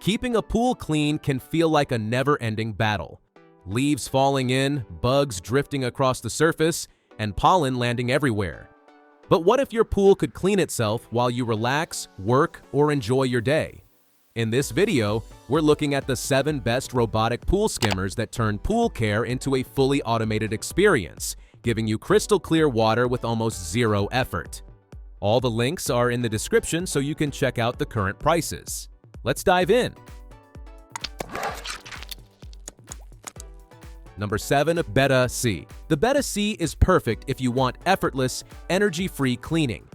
Keeping a pool clean can feel like a never-ending battle. Leaves falling in, bugs drifting across the surface, and pollen landing everywhere. But what if your pool could clean itself while you relax, work, or enjoy your day? In this video, we're looking at the 7 best robotic pool skimmers that turn pool care into a fully automated experience, giving you crystal clear water with almost zero effort. All the links are in the description so you can check out the current prices. Let's dive in. Number 7. Betta C. The Betta C is perfect if you want effortless, energy-free cleaning.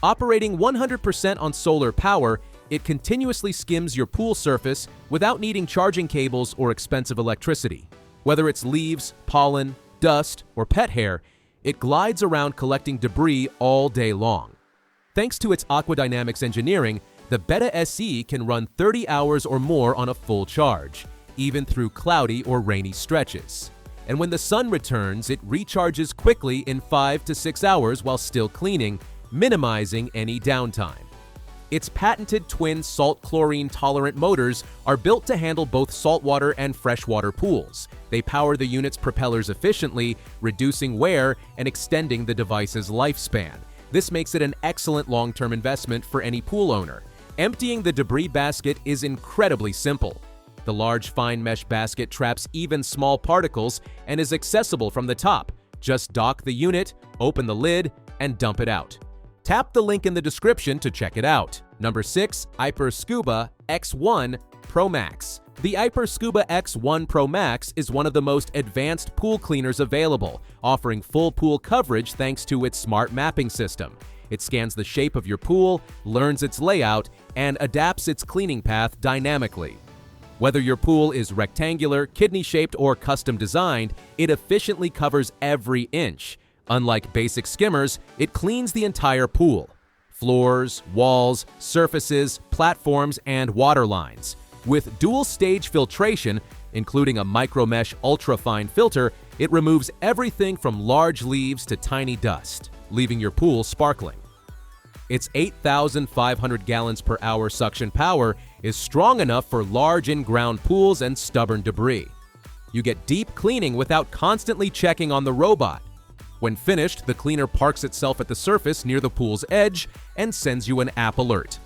Operating 100% on solar power, it continuously skims your pool surface without needing charging cables or expensive electricity. Whether it's leaves, pollen, dust, or pet hair, it glides around collecting debris all day long. Thanks to its aquadynamics engineering, the Betta SE can run 30 hours or more on a full charge, even through cloudy or rainy stretches. And when the sun returns, it recharges quickly in 5 to 6 hours while still cleaning, minimizing any downtime. Its patented twin salt-chlorine tolerant motors are built to handle both saltwater and freshwater pools. They power the unit's propellers efficiently, reducing wear and extending the device's lifespan. This makes it an excellent long-term investment for any pool owner. Emptying the debris basket is incredibly simple. The large fine mesh basket traps even small particles and is accessible from the top. Just dock the unit, open the lid, and dump it out. Tap the link in the description to check it out. Number 6. Aiper Scuba X1 Pro Max. The Aiper Scuba X1 Pro Max is one of the most advanced pool cleaners available, offering full pool coverage thanks to its smart mapping system. It scans the shape of your pool, learns its layout, and adapts its cleaning path dynamically. Whether your pool is rectangular, kidney-shaped, or custom-designed, it efficiently covers every inch. Unlike basic skimmers, it cleans the entire pool: floors, walls, surfaces, platforms, and water lines. With dual-stage filtration, including a micromesh ultra-fine filter, it removes everything from large leaves to tiny dust, leaving your pool sparkling. Its 8,500 gallons per hour suction power is strong enough for large in-ground pools and stubborn debris. You get deep cleaning without constantly checking on the robot. When finished, the cleaner parks itself at the surface near the pool's edge and sends you an app alert.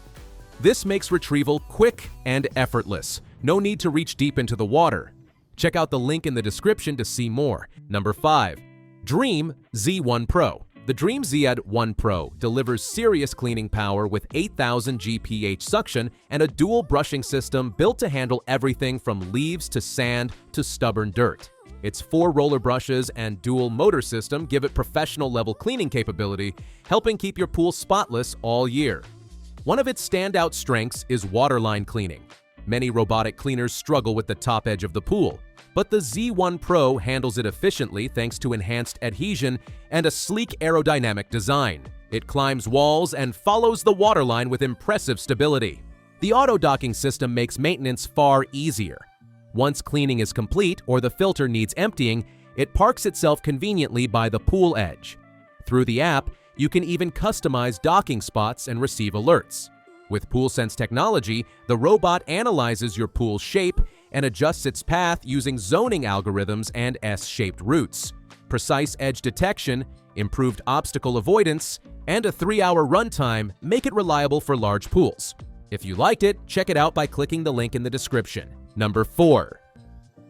This makes retrieval quick and effortless. No need to reach deep into the water. Check out the link in the description to see more. Number 5. Dreame Z1 Pro. The Dreame Z1 Pro delivers serious cleaning power with 8,000 GPH suction and a dual brushing system built to handle everything from leaves to sand to stubborn dirt. Its 4 roller brushes and dual motor system give it professional-level cleaning capability, helping keep your pool spotless all year. One of its standout strengths is waterline cleaning. Many robotic cleaners struggle with the top edge of the pool, but the Z1 Pro handles it efficiently thanks to enhanced adhesion and a sleek aerodynamic design. It climbs walls and follows the waterline with impressive stability. The auto-docking system makes maintenance far easier. Once cleaning is complete or the filter needs emptying, it parks itself conveniently by the pool edge. Through the app, you can even customize docking spots and receive alerts. With PoolSense technology, the robot analyzes your pool's shape and adjusts its path using zoning algorithms and S-shaped routes. Precise edge detection, improved obstacle avoidance, and a 3-hour runtime make it reliable for large pools. If you liked it, check it out by clicking the link in the description. Number 4.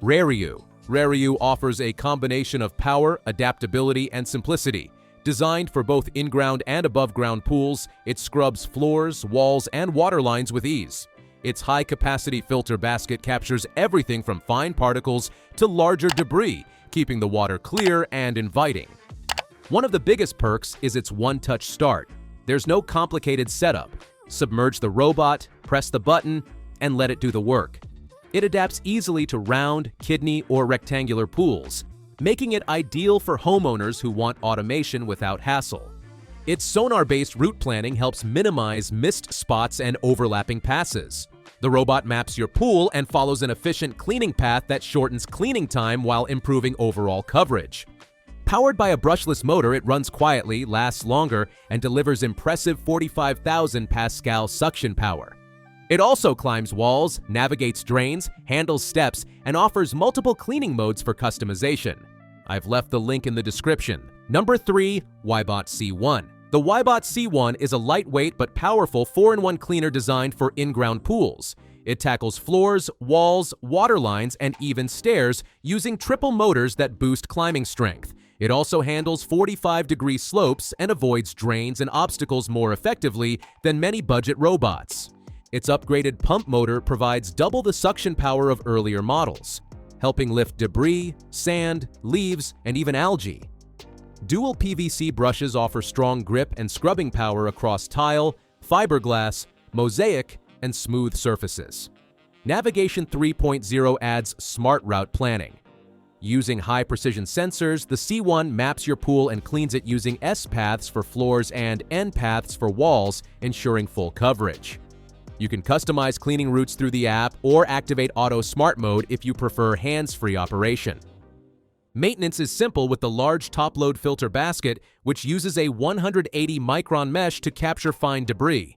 Reriou. Reriou offers a combination of power, adaptability, and simplicity. Designed for both in-ground and above-ground pools, it scrubs floors, walls, and water lines with ease. Its high-capacity filter basket captures everything from fine particles to larger debris, keeping the water clear and inviting. One of the biggest perks is its one-touch start. There's no complicated setup. Submerge the robot, press the button, and let it do the work. It adapts easily to round, kidney, or rectangular pools, making it ideal for homeowners who want automation without hassle. Its sonar-based route planning helps minimize missed spots and overlapping passes. The robot maps your pool and follows an efficient cleaning path that shortens cleaning time while improving overall coverage. Powered by a brushless motor, it runs quietly, lasts longer, and delivers impressive 45,000 Pascal suction power. It also climbs walls, navigates drains, handles steps, and offers multiple cleaning modes for customization. I've left the link in the description. Number 3. Wybot C1. The Wybot C1 is a lightweight but powerful 4-in-1 cleaner designed for in-ground pools. It tackles floors, walls, water lines, and even stairs using triple motors that boost climbing strength. It also handles 45-degree slopes and avoids drains and obstacles more effectively than many budget robots. Its upgraded pump motor provides double the suction power of earlier models, helping lift debris, sand, leaves, and even algae. Dual PVC brushes offer strong grip and scrubbing power across tile, fiberglass, mosaic, and smooth surfaces. Navigation 3.0 adds smart route planning. Using high-precision sensors, the C1 maps your pool and cleans it using S-paths for floors and N-paths for walls, ensuring full coverage. You can customize cleaning routes through the app or activate Auto Smart Mode if you prefer hands-free operation. Maintenance is simple with the large top-load filter basket, which uses a 180-micron mesh to capture fine debris.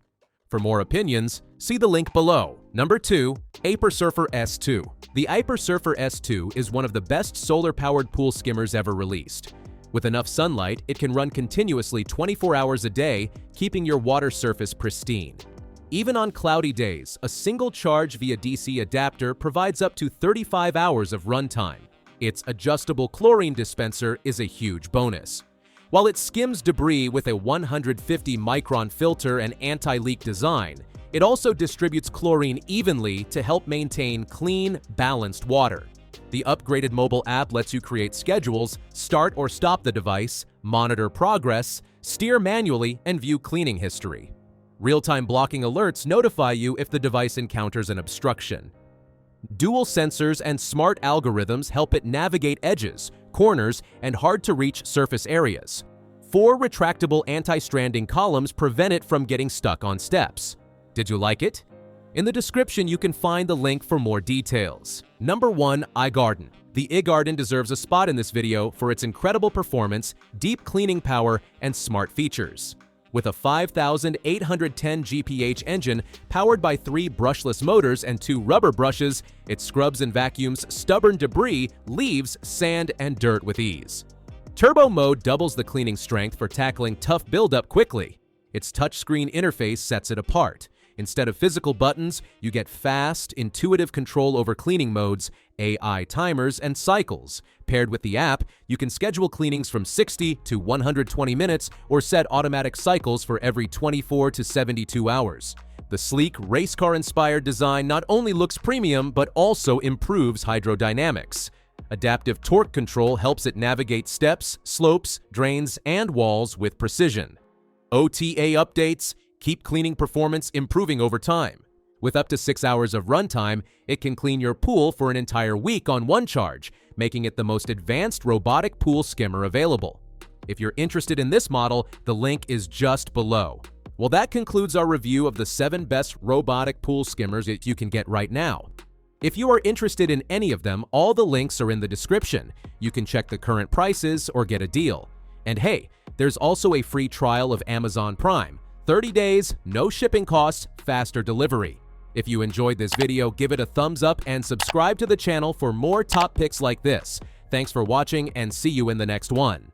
For more opinions, see the link below. Number 2. Aiper Surfer S2. The Aiper Surfer S2 is one of the best solar-powered pool skimmers ever released. With enough sunlight, it can run continuously 24 hours a day, keeping your water surface pristine. Even on cloudy days, a single charge via DC adapter provides up to 35 hours of runtime. Its adjustable chlorine dispenser is a huge bonus. While it skims debris with a 150-micron filter and anti-leak design, it also distributes chlorine evenly to help maintain clean, balanced water. The upgraded mobile app lets you create schedules, start or stop the device, monitor progress, steer manually, and view cleaning history. Real-time blocking alerts notify you if the device encounters an obstruction. Dual sensors and smart algorithms help it navigate edges, corners, and hard-to-reach surface areas. 4 retractable anti-stranding columns prevent it from getting stuck on steps. Did you like it? In the description, you can find the link for more details. Number 1. Igarden. The Igarden deserves a spot in this video for its incredible performance, deep cleaning power, and smart features. With a 5,810 GPH engine powered by 3 brushless motors and 2 rubber brushes, it scrubs and vacuums stubborn debris, leaves, sand, and dirt with ease. Turbo mode doubles the cleaning strength for tackling tough buildup quickly. Its touchscreen interface sets it apart. Instead of physical buttons, you get fast, intuitive control over cleaning modes, AI timers, and cycles. Paired with the app, you can schedule cleanings from 60 to 120 minutes or set automatic cycles for every 24 to 72 hours. The sleek, race car-inspired design not only looks premium, but also improves hydrodynamics. Adaptive torque control helps it navigate steps, slopes, drains, and walls with precision. OTA updates keep cleaning performance improving over time. With up to 6 hours of runtime, it can clean your pool for an entire week on one charge, making it the most advanced robotic pool skimmer available. If you're interested in this model, the link is just below. Well, that concludes our review of the 7 best robotic pool skimmers that you can get right now. If you are interested in any of them, all the links are in the description. You can check the current prices or get a deal. And hey, there's also a free trial of Amazon Prime. 30 days, no shipping costs, faster delivery. If you enjoyed this video, give it a thumbs up and subscribe to the channel for more top picks like this. Thanks for watching and see you in the next one.